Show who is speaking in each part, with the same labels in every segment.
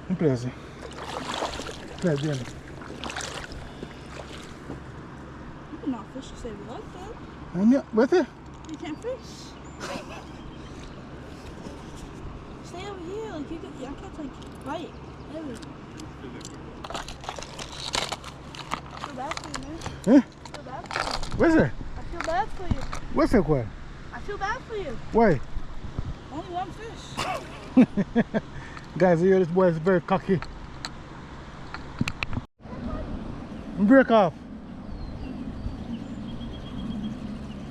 Speaker 1: Impressive. Play again.
Speaker 2: You cannot fish to save your life, though.
Speaker 1: And yeah, wait there.
Speaker 2: You can't fish. Stay over here, like you can. I can't like bite. There we go. I feel bad for you, man.
Speaker 1: Huh?
Speaker 2: I feel bad for you.
Speaker 1: Where's it?
Speaker 2: I feel bad for you.
Speaker 1: What's that quiet?
Speaker 2: I feel bad for you.
Speaker 1: Why?
Speaker 2: Only one fish.
Speaker 1: Guys, you hear this boy is very cocky. Break off.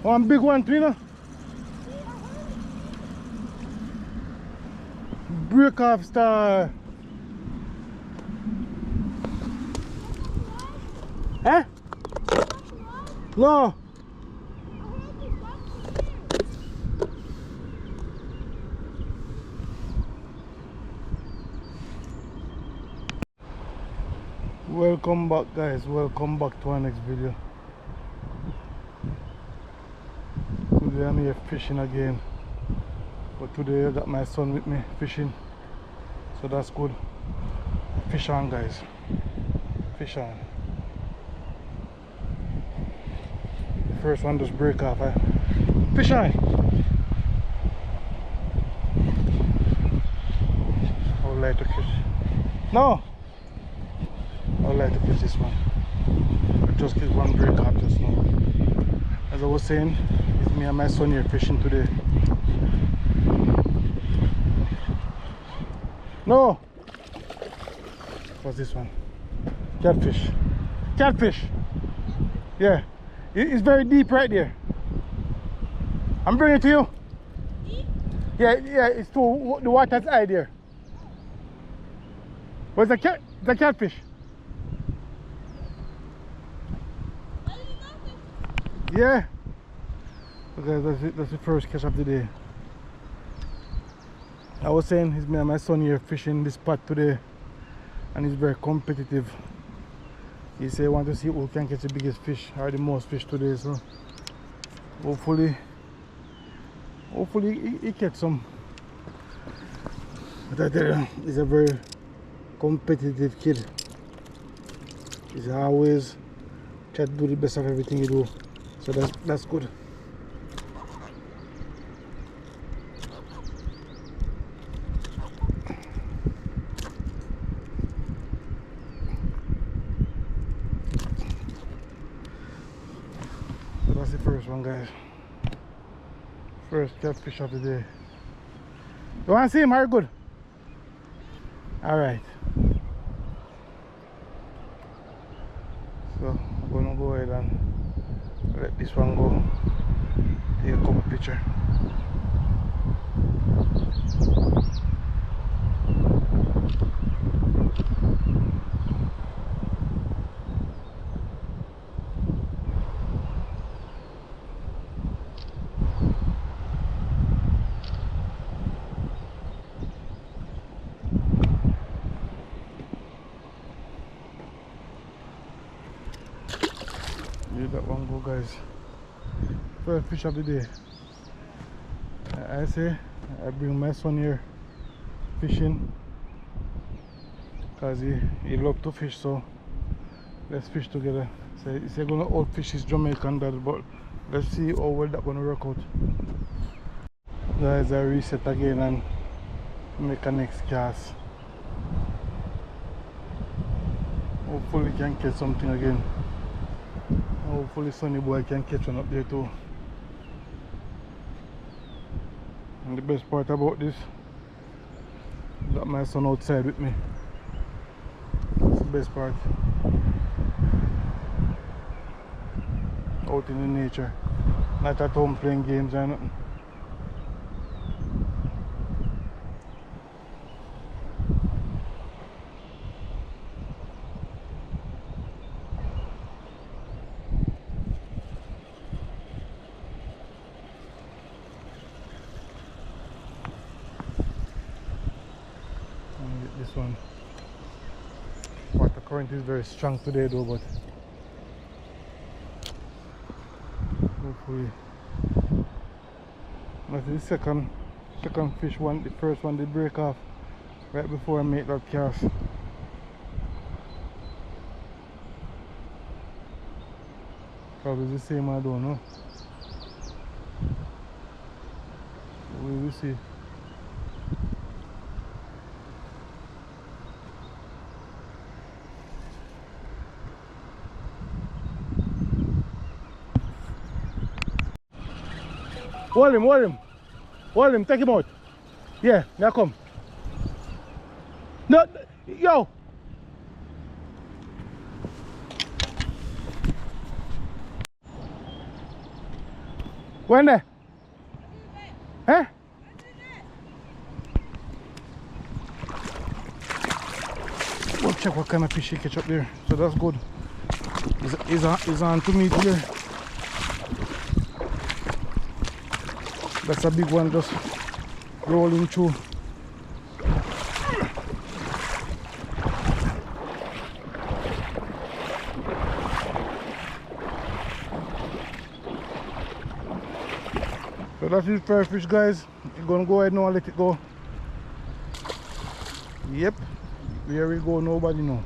Speaker 1: One big one too, you know? Break off star. Eh? No. Welcome back, guys. Welcome back to our next video. Today I'm here fishing again, but today I got my son with me fishing, so that's good. Fish on, guys. Fish on. The first one just break off, eh? Fish on. I would like to fish. No. I would like to fish this one. I just get one break off just now. As I was saying, it's me and my son here fishing today. No! What's this one? Catfish. Catfish! Yeah. It's very deep right there. I'm bringing it to you.
Speaker 2: Deep?
Speaker 1: Yeah, it's to the water's eye there. Where's the catfish? Yeah. Okay, that's the first catch of the day. I was saying, it's me and my son here fishing this spot today, and he's very competitive. He said he wants to see who can catch the biggest fish or the most fish today, so hopefully he catch some. But I tell you, he's a very competitive kid. He's always try to do the best of everything he do. So that's good. So that's the first one, guys. First catfish of the day. You want to see him? Are you good? Alright. So I'm gonna go ahead and let this one go. Take a couple pictures. Let that one go, guys. First fish of the day. I say I bring my son here fishing because he loves to fish, so let's fish together. So he's gonna outfish his Jamaican dad, but let's see how well that gonna work out. Guys, I reset again and make a next cast. Hopefully can catch something again. Hopefully Sonny boy can catch one up there too. And the best part about this, got my son outside with me. That's the best part. Out in the nature, not at home playing games or nothing. This one, water current is very strong today though, but That's the second fish one. The first one did break off right before I made that cast. Probably the same, I don't know. We will see. Hold him, take him out. Yeah, now come. No, yo. When there? Huh? We'll check what kind of fish he catch up there. So that's good. He's on to meat here. That's a big one just rolling through. So that's his first fish, guys. You're gonna go ahead now and let it go. Yep. Here we go, nobody know.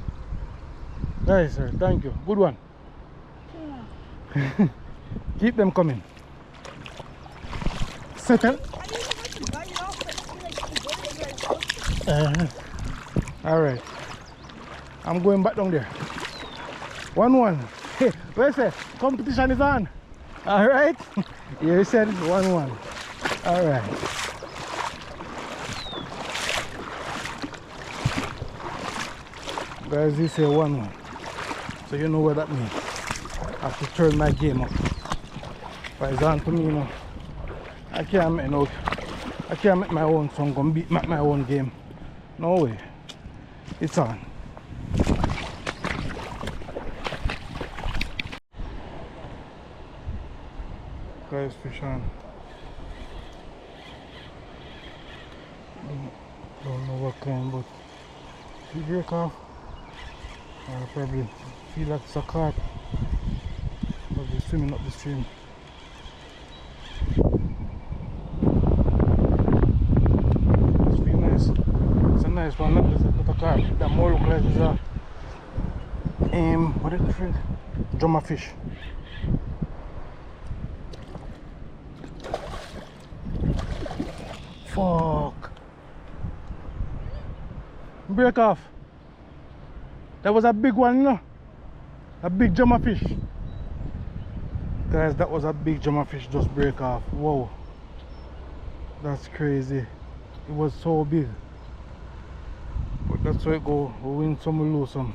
Speaker 1: Nice, sir. Thank you. Good one.
Speaker 2: Yeah.
Speaker 1: Keep them coming. Settle. Alright. I'm going back down there. 1-1. Hey, where's that? Competition is on. Alright. You said 1-1. Alright. Guys, you say 1-1. So you know what that means. I have to turn my game up. But it's on to me, you know. I can't make my own song come beat my own game. No way. It's on. Guys, fish on. Don't know what kind, but if you break off, I'll probably feel like it's a carp. Probably swimming up the stream. Nice one, not a carp. That more look like it's a what is the friend? Drummer fish. Fuck. Break off. That was a big one, you know? A big drummer fish. Guys, that was a big drummer fish just break off. Whoa. That's crazy. It was so big. But that's where it go. We win some, we lose some.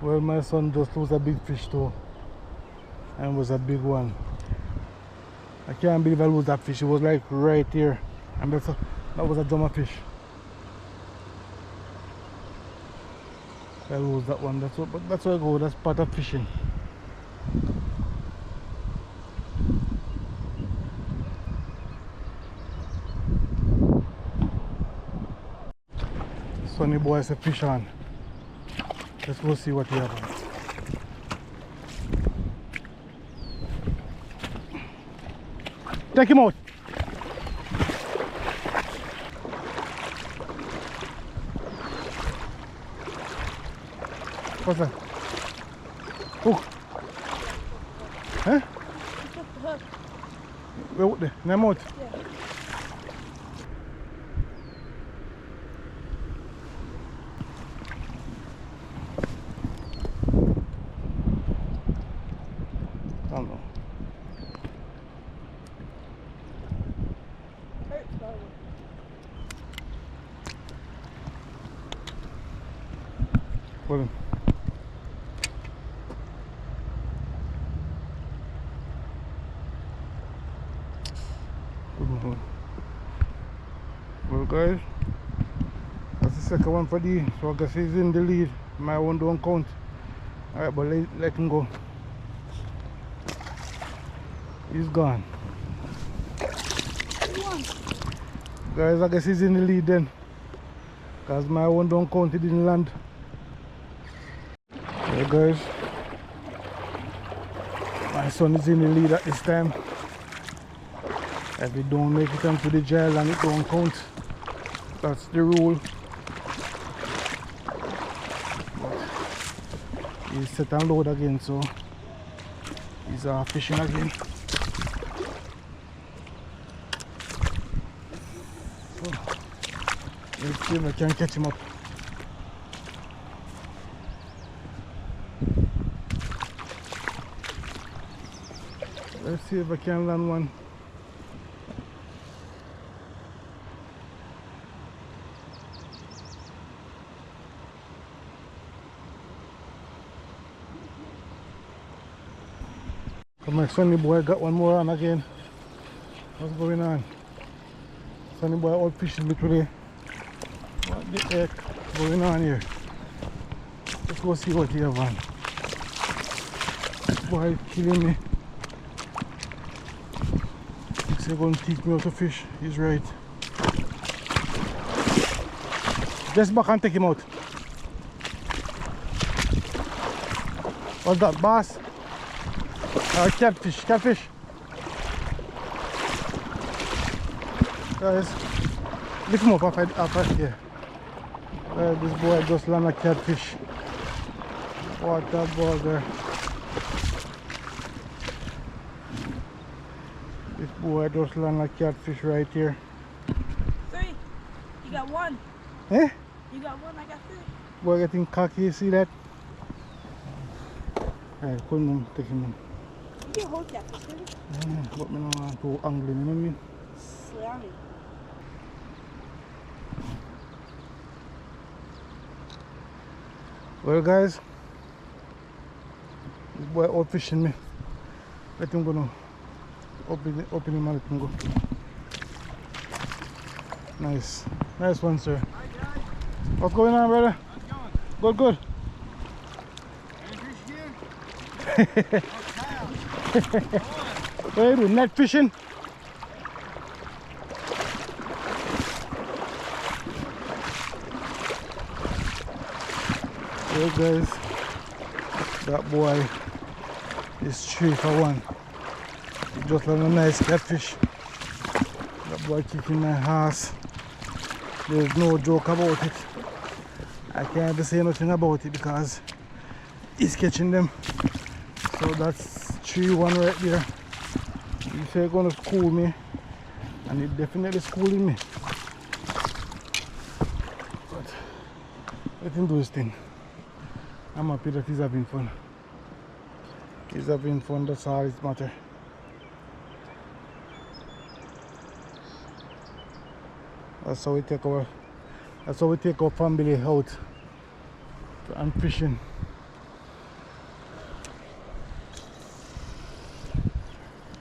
Speaker 1: Well, my son just lose a big fish too. And it was a big one. I can't believe I lose that fish. It was like right here. And that was a drummer fish. I lose that one. That's where I go. That's part of fishing. Sonny boy has a fish on. Let's go see what he has. Take him out. What's that? Hook. Huh? Where would they? Name out?
Speaker 2: Yeah.
Speaker 1: I don't know. Well, well guys, that's the second one for D. So I guess he's in the lead. My one don't count. Alright, but let him go. He's gone. Guys, I guess he's in the lead then. Because my one don't count, it didn't land. Yeah guys. My My son is in the lead at this time. If we don't make it onto the gel and it don't count, that's the rule. But he's set and load again, so he's fishing again. So let's see if I can catch him up. Let's see if I can land one. My Sonny boy got one more on again. What's going on? Sonny boy out fishing me today. What the heck going on here? Let's go see what he have on. This boy is killing me. He's going to teach me how to fish. He's right. Just back and take him out. What's that, bass? Catfish, catfish. Guys, lift him up off here. This boy just landed a catfish. What a bugger. This boy just landed a catfish right here.
Speaker 2: 3. You got 1.
Speaker 1: Eh?
Speaker 2: You got 1, I got 3.
Speaker 1: Boy getting cocky, you see that? Alright, couldn't take him in.
Speaker 2: You can hold catfish, baby.
Speaker 1: But I don't want to angle him, you know what I mean?
Speaker 2: Slammy.
Speaker 1: Well guys, this boy out fishing me. Let him go now. Open him and let him go. Nice. Nice one, sir. What's going on, brother? Good, good. What are you doing? Net fishing? Well guys, that boy is 3 for 1. He just like a nice catfish. That boy kicking my ass. There's no joke about it. I can't even say nothing about it because he's catching them. So that's 3-1 right there. He said he's gonna school me, and he's definitely schooling me. But let him do his thing. I'm happy that he's having fun. He's having fun, that's all it matters. That's how we take our family out and fishing.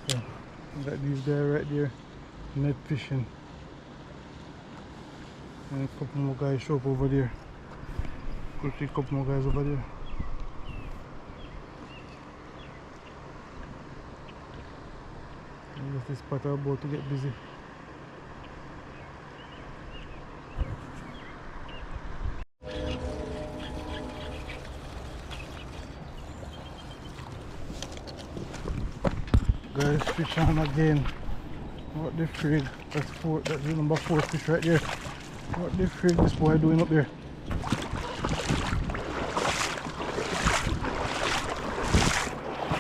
Speaker 1: So, that these guys right there, net fishing. And a couple more guys show up over there. Could see a couple more guys over there. And this spot are about to get busy. Guys, fish on again. What the frig? That's the number 4 fish right there. What the frig this boy doing up there?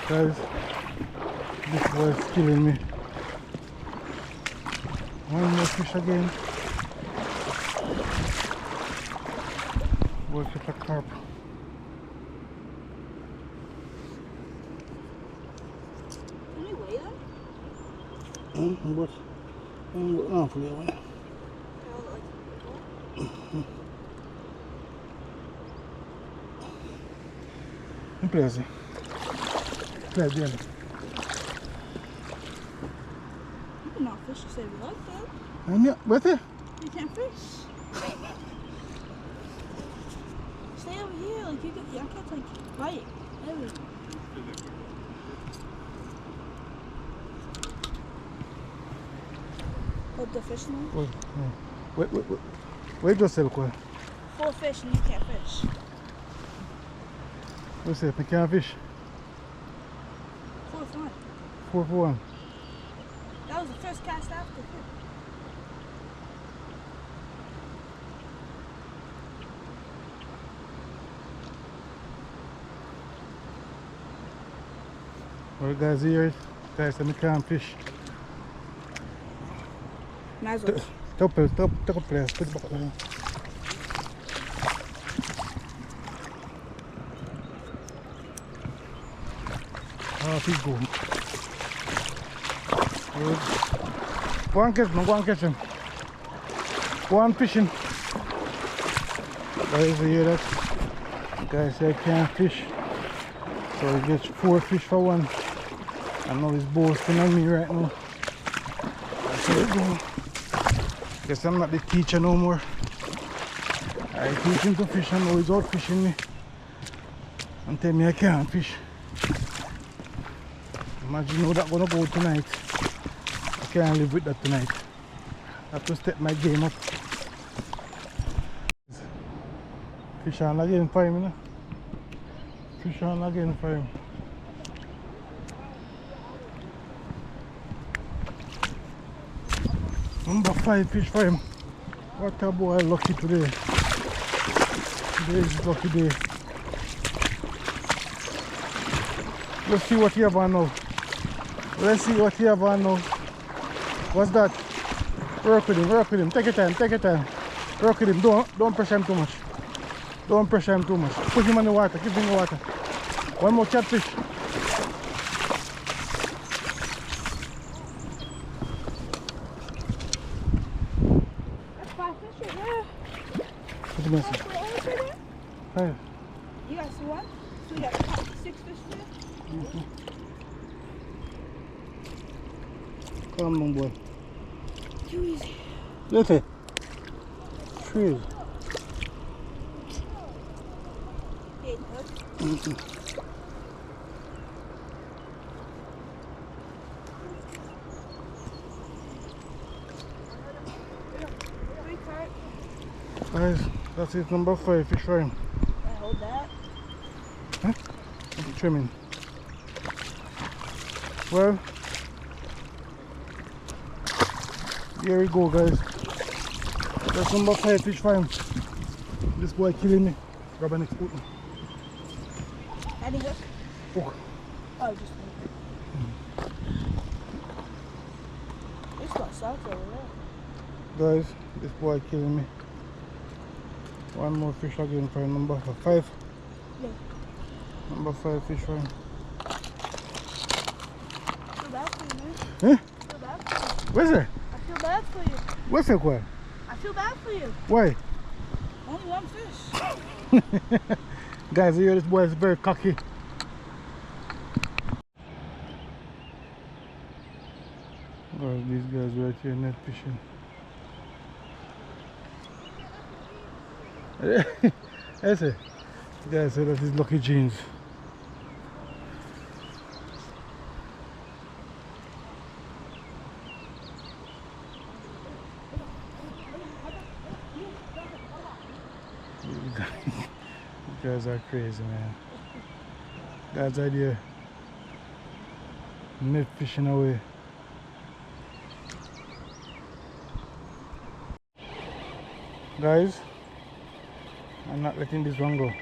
Speaker 1: Guys, this boy is killing me. One more fish again. Boy, catch a carp.
Speaker 2: Can we weigh them?
Speaker 1: What? No, for that one. Impresa. Play bien.
Speaker 2: You cannot fish to save your life, though.
Speaker 1: And yeah, vete.
Speaker 2: You can't fish. Stay over here, like you can. I can't like bite. There we go. Hold the fish now.
Speaker 1: Wait yourself, quoi.
Speaker 2: 4 fish and you can't fish.
Speaker 1: Você, you can't fish.
Speaker 2: 4 fish 1.
Speaker 1: 4 for 1.
Speaker 2: That was the first cast after too.
Speaker 1: Well, guys, here, guys, I can't fish.
Speaker 2: Nice one.
Speaker 1: Take a place, put it back there. Fish go. Good. Go and catch him, go and catch him. Go on fishing. Guys, you hear that? Guys, I can't fish. So he gets 4 fish for 1. I know he's boasting on me right now. That's how it go. Guess I'm not the teacher no more. I teach him to fish and now he's out fishing me. And tell me I can't fish. Imagine how that's gonna go tonight. I can't live with that tonight. I have to step my game up. Fish on again for him, you know? Fish on again for him. Number 5 fish for him. What a boy lucky today. Today is lucky day. Let's see what you have on now. Let's see what you have on now. What's that? Work with him, take your time, take your time. Work with him, don't pressure him too much. Don't pressure him too much. Put him in the water, keep him in the water. One more catfish.
Speaker 2: That's 5 fish right there.
Speaker 1: Put him in. 5.
Speaker 2: You got 1? So you got 6 fish there?
Speaker 1: Come on, boy.
Speaker 2: Too easy.
Speaker 1: Look at trees. Guys, that's it, number 5 fish for him.
Speaker 2: I hold that.
Speaker 1: Huh? I'm trimming. Well, here we go, guys. That's number 5 fish for him. This boy killing me. Grab an next hook.
Speaker 2: Any hook?
Speaker 1: Hook.
Speaker 2: Oh, just it's got salt over there.
Speaker 1: Guys, this boy killing me. One more fish again for him. Number 5.
Speaker 2: Yeah.
Speaker 1: Number 5 fish for him.
Speaker 2: I feel bad for you, man.
Speaker 1: Huh?
Speaker 2: I feel bad for you.
Speaker 1: Where's it?
Speaker 2: I feel bad for you.
Speaker 1: What's it, boy?
Speaker 2: I feel bad for you.
Speaker 1: Why?
Speaker 2: Only 1 fish.
Speaker 1: Guys, you hear this boy is very cocky. Guys, these guys right here net fishing. I say, guys say that is Lucky Jeans. You guys are crazy, man. God's idea. Net fishing away. Guys, I'm not letting this one go.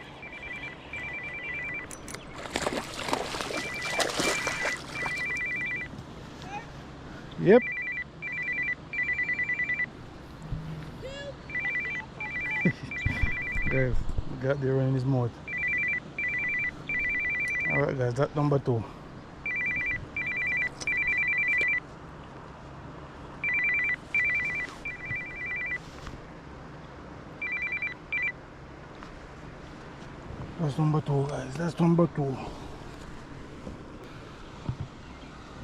Speaker 1: Yep. Guys, we got the one in his mouth. Alright guys, that's number 2. That's number 2, guys. That's number 2.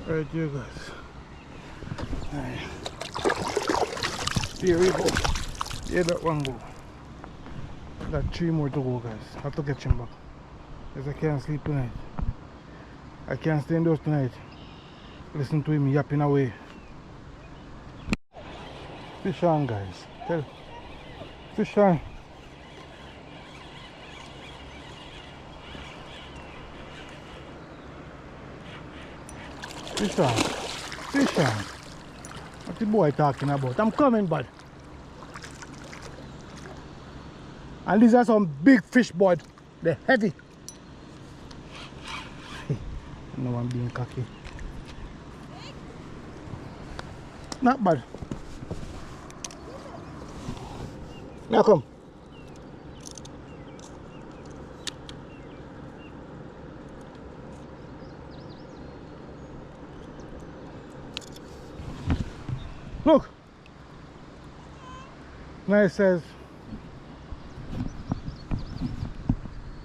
Speaker 1: Right here, guys. Alright. Here we go. Here that one go. Got 3 more to go, guys. I have to catch him back. Because I can't sleep tonight. I can't stay indoors tonight. Listen to him yapping away. Fish on, guys. Tell. Fish on. Fish on. Fish on. What the boy talking about? I'm coming, bud. And these are some big fish, bud. They're heavy. No, I'm being cocky. Not bad. Now come. Look. Nice size.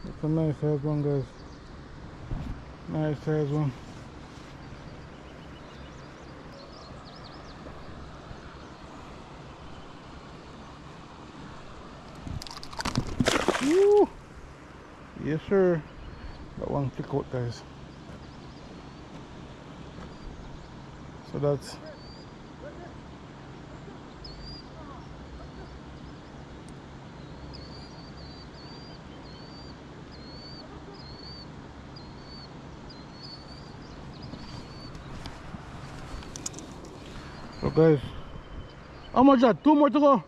Speaker 1: It's a nice size one, guys. Nice size one. Woo! Yes, sir. That one flick out, guys. So that's so, guys. How much that? 2 more to go.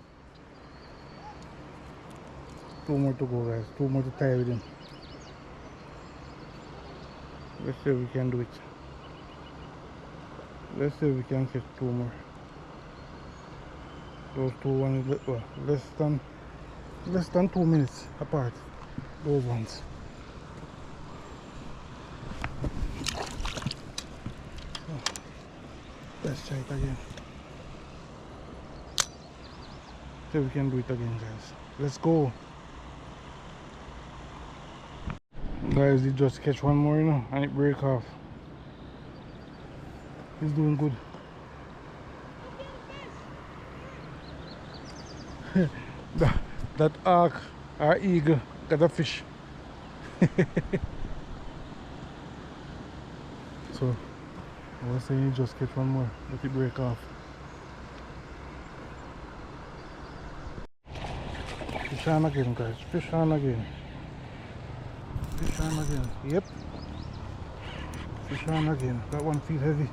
Speaker 1: 2 more to go, guys. 2 more to tie with him. Let's see if we can do it. Let's see if we can catch 2 more. Those two ones, well, less than 2 minutes apart. Those ones. So, let's try it again. See if we can do it again, guys. Let's go. Guys, he just catch one more, you know, and it break off. He's doing good. that ark or eagle got a fish. So I was saying he just catch one more, let it break off. Fish on again, guys. Fish on again. Fish on again. Yep. Fish on again. That one feel heavy.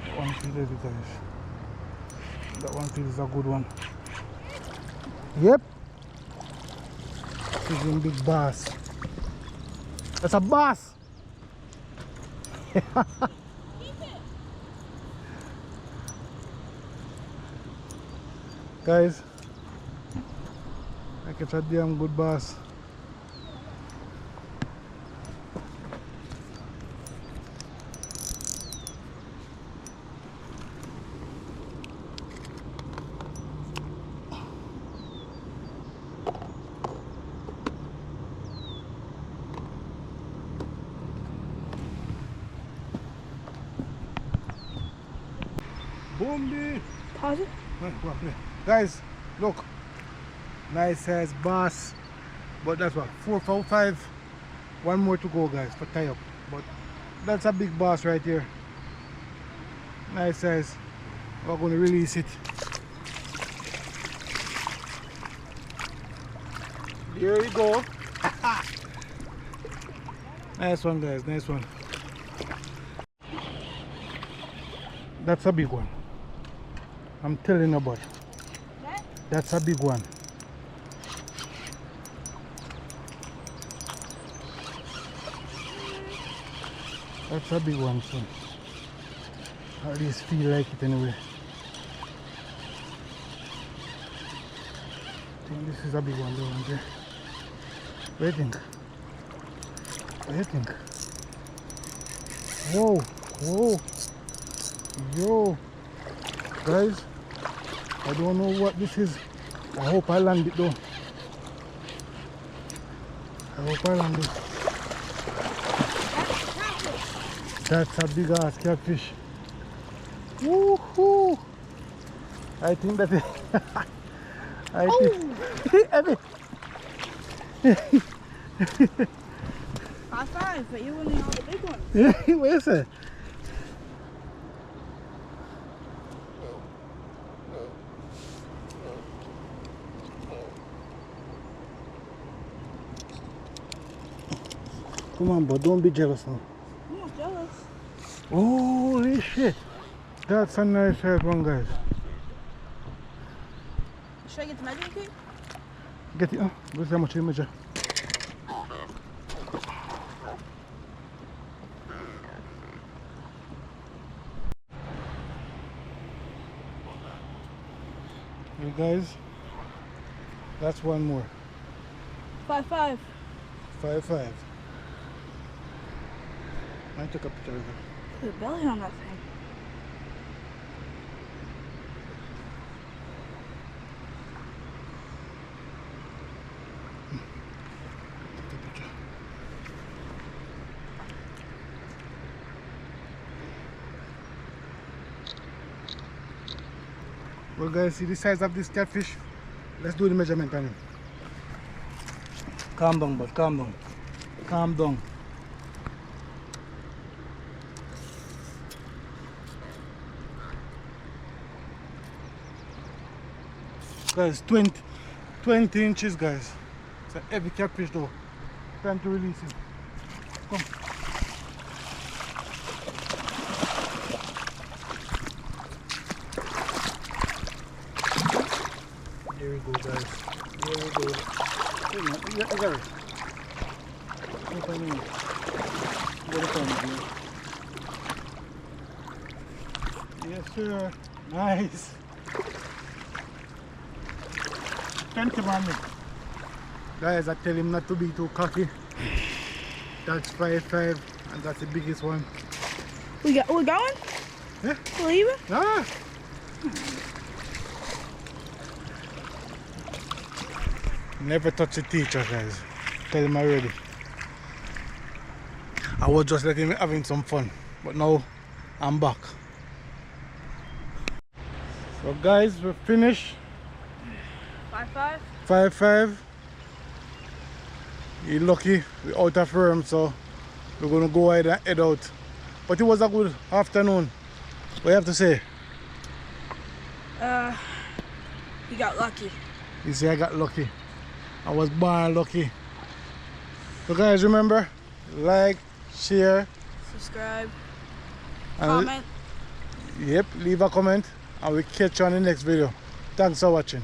Speaker 1: That one feel heavy, guys. That one feels a good one. Yep. This is a big bass. That's a bass. Guys, I catch a damn good bass. Boom!
Speaker 2: Pause it.
Speaker 1: Guys, look, nice size bass, but that's what 4, 4, 5. One more to go, guys, for tie up. But that's a big bass right here. Nice size. We're going to release it. There we go. Nice one, guys. Nice one. That's a big one. I'm telling you about it. That's a big one. That's a big one, so at least feel like it anyway. I think this is a big one, though, okay? What do you think? What do you think? Whoa, whoa, yo, guys, I don't know what this is. I hope I land it though. I hope I land it. That's a big ass catfish. Woohoo! I think that is. I think. Heavy.
Speaker 2: High five, but you're winning all the big ones.
Speaker 1: Yeah, where's it? Come on, bro, don't be jealous now.
Speaker 2: I'm not jealous.
Speaker 1: Holy shit. That's a nice head one, guys.
Speaker 2: Should I get the measuring tape?
Speaker 1: Get it, let's see how much you measure. You guys, that's one more.
Speaker 2: 5'5".
Speaker 1: 5'5". I took a picture of it.
Speaker 2: Look at the belly on that thing.
Speaker 1: Take a picture. Well guys, see the size of this catfish? Let's do the measurement on him. Calm down, bud, calm down. Calm down. Guys, 20 inches, guys. It's a heavy catfish though. Time to release him. Come. Here we go, guys. Here we go. Hey, man, you got it. Look at me. Get it on me. Yes, sir. Nice. 20 man. Guys, I tell him not to be too cocky. That's 5'5", and that's the biggest one.
Speaker 2: We're going?
Speaker 1: Yeah.
Speaker 2: We're leaving?
Speaker 1: Ah! Never touch the teacher, guys. Tell him already. I was just letting him having some fun, but now I'm back. So guys, we're finished.
Speaker 2: 5'5".
Speaker 1: 5'5". You're lucky we're out of firm, so we're gonna go ahead and head out. But it was a good afternoon. What do you have to say?
Speaker 2: You got lucky.
Speaker 1: You say I got lucky. I was born lucky. So guys, remember, like, share,
Speaker 2: Subscribe.
Speaker 1: and
Speaker 2: Comment.
Speaker 1: yep, leave a comment, and we'll catch you on the next video. Thanks for watching.